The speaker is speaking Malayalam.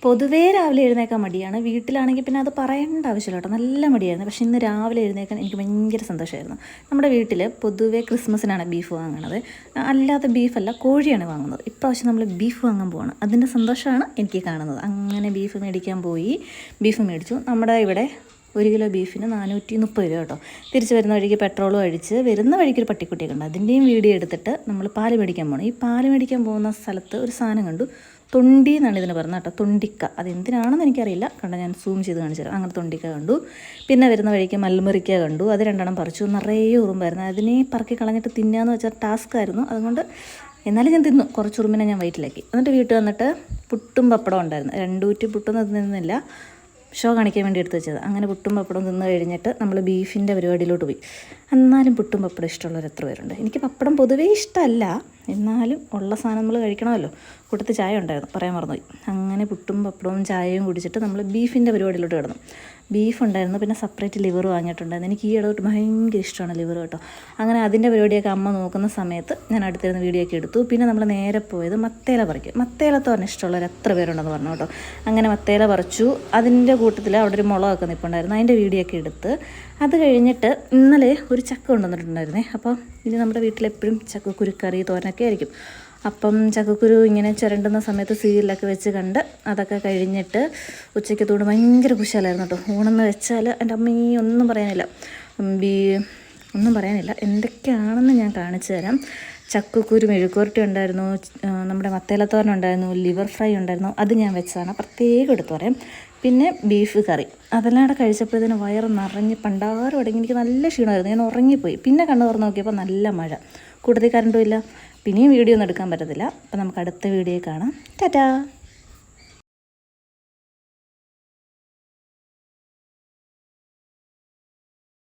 പൊതുവേ രാവിലെ എഴുന്നേൽക്കാൻ മടിയാണ്. വീട്ടിലാണെങ്കിൽ പിന്നെ അത് പറയേണ്ട ആവശ്യമില്ല കേട്ടോ, നല്ല മടിയായിരുന്നു. പക്ഷേ ഇന്ന് രാവിലെ എഴുന്നേൽക്കാൻ എനിക്ക് ഭയങ്കര സന്തോഷമായിരുന്നു. നമ്മുടെ വീട്ടിൽ പൊതുവേ ക്രിസ്മസിനാണ് ബീഫ് വാങ്ങുന്നത്, അല്ലാതെ ബീഫല്ല കോഴിയാണ് വാങ്ങുന്നത്. ഇപ്രാവശ്യം നമ്മൾ ബീഫ് വാങ്ങാൻ പോവാണ്, അതിൻ്റെ സന്തോഷമാണ് എനിക്ക് കാണുന്നത്. അങ്ങനെ ബീഫ് മേടിക്കാൻ പോയി, ബീഫ് മേടിച്ചു. നമ്മുടെ ഇവിടെ 1 കിലോ ബീഫിന് 430 രൂപ കേട്ടോ. തിരിച്ച് വരുന്ന വഴിക്ക് പെട്രോളും അടിച്ച് വരുന്ന വഴിക്ക് ഒരു പട്ടിക്കുട്ടിയൊക്കെ ഉണ്ട്, അതിൻ്റെയും വീഡിയോ എടുത്തിട്ട് നമ്മൾ പാല് മേടിക്കാൻ പോകണം. ഈ പാല് മേടിക്കാൻ പോകുന്ന സ്ഥലത്ത് ഒരു സാധനം കണ്ടു, തൊണ്ടി എന്നാണ് ഇതിന് പറഞ്ഞത് കേട്ടോ, തൊണ്ടിക്ക. അതെന്തിനാണെന്ന് എനിക്കറിയില്ല, കണ്ടോ ഞാൻ സൂം ചെയ്ത് കാണിച്ചു തരാം. അങ്ങനെ തൊണ്ടിക്ക കണ്ടു. പിന്നെ വരുന്ന വഴിക്ക് മൽമുറിക്ക കണ്ടു, അത് 2 പറിച്ചു. നിറയെ ഉറുമ്പായിരുന്നു, അതിനെ പറക്കി കളഞ്ഞിട്ട് തിന്നാന്ന് വെച്ചാൽ ടാസ്ക് ആയിരുന്നു. അതുകൊണ്ട് എന്നാലും ഞാൻ തിന്നു, കുറച്ച് ഉറുമ്പിനെ ഞാൻ വയറ്റിലാക്കി. എന്നിട്ട് വീട്ടിൽ വന്നിട്ട് പുട്ടും പപ്പടം ഉണ്ടായിരുന്നു. 2 കുറ്റി പുട്ടൊന്നും തിന്നുന്നില്ല, ഷോ കാണിക്കാൻ വേണ്ടി എടുത്ത് വെച്ചത്. അങ്ങനെ പുട്ടും പപ്പടം തിന്ന് കഴിഞ്ഞിട്ട് നമ്മൾ ബീഫിൻ്റെ പരിപാടിയിലോട്ട് പോയി. എന്നാലും പുട്ടും പപ്പടം ഇഷ്ടമുള്ളവർ എത്ര പേരുണ്ട്? എനിക്ക് പപ്പടം പൊതുവേ ഇഷ്ടമല്ല, എന്നാലും ഉള്ള സാധനം നമ്മൾ കഴിക്കണമല്ലോ. കൂട്ടത്തിൽ ചായ ഉണ്ടായിരുന്നു, പറയാൻ മറന്നുപോയി. അങ്ങനെ പുട്ടും പപ്പടവും ചായയും കുടിച്ചിട്ട് നമ്മൾ ബീഫിൻ്റെ പരിപാടിയിലോട്ട് കിടന്നു. ബീഫ് ഉണ്ടായിരുന്നു, പിന്നെ സെപ്പറേറ്റ് ലിവർ വാങ്ങിയിട്ടുണ്ടായിരുന്നു. എനിക്ക് ഈ ഇടവിട്ട് ഭയങ്കര ഇഷ്ടമാണ് ലിവർ കേട്ടോ. അങ്ങനെ അതിൻ്റെ പരിപാടിയൊക്കെ അമ്മ നോക്കുന്ന സമയത്ത് ഞാൻ അടുത്തിരുന്ന് വീഡിയോ ഒക്കെ എടുത്തു. പിന്നെ നമ്മൾ നേരെ പോയത് മത്തേല പറിക്കും. മത്തേല തോരൻ ഇഷ്ടമുള്ളവർ എത്ര പേരുണ്ടെന്ന് പറഞ്ഞു കേട്ടോ. അങ്ങനെ മത്തേല പറിച്ചു. അതിൻ്റെ കൂട്ടത്തിൽ അവിടെ ഒരു മുളകൊക്കെ നിൽപ്പുണ്ടായിരുന്നു, അതിൻ്റെ വീഡിയോ ഒക്കെ എടുത്ത്. അത് കഴിഞ്ഞിട്ട് ഇന്നലെ ഒരു ചക്ക കൊണ്ടുവന്നിട്ടുണ്ടായിരുന്നേ. അപ്പോൾ ഇനി നമ്മുടെ വീട്ടിലെപ്പോഴും ചക്കക്കുരുക്കറി തോരനൊക്കെ ആയിരിക്കും. അപ്പം ചക്കക്കുരു ഇങ്ങനെ ചിരണ്ടുന്ന സമയത്ത് സീരിയലൊക്കെ വെച്ച് കണ്ട് അതൊക്കെ കഴിഞ്ഞിട്ട് ഉച്ചയ്ക്കത്തോട് ഭയങ്കര കുശാലായിരുന്നു കേട്ടോ. ഊണെന്ന് വെച്ചാൽ എൻ്റെ അമ്മ ഒന്നും പറയാനില്ല, ഒന്നും പറയാനില്ല. എന്തൊക്കെയാണെന്ന് ഞാൻ കാണിച്ചു തരാം. ചക്കക്കുരു മെഴുക്കുവരട്ടി ഉണ്ടായിരുന്നു, നമ്മുടെ മത്തേലത്തോരൻ ഉണ്ടായിരുന്നു, ലിവർ ഫ്രൈ ഉണ്ടായിരുന്നു, അത് ഞാൻ വെച്ചതാണ്, പ്രത്യേകം എടുത്ത് പറയാം. പിന്നെ ബീഫ് കറി, അതെല്ലാം കൂടെ കഴിച്ചപ്പോഴത്തേന് വയറ് നിറഞ്ഞ് പണ്ടാരം അടങ്ങി. എനിക്ക് നല്ല ക്ഷീണമായിരുന്നു, ഞാൻ ഉറങ്ങിപ്പോയി. പിന്നെ കണ്ണു തുറന്ന് നോക്കിയപ്പോൾ നല്ല മഴ, കൂട്ടത്തിൽ കറണ്ടും ഇല്ല. പിന്നെയും വീഡിയോ ഒന്നും എടുക്കാൻ പറ്റത്തില്ല. അപ്പോൾ നമുക്ക് അടുത്ത വീഡിയോ കാണാം. ടാറ്റാ.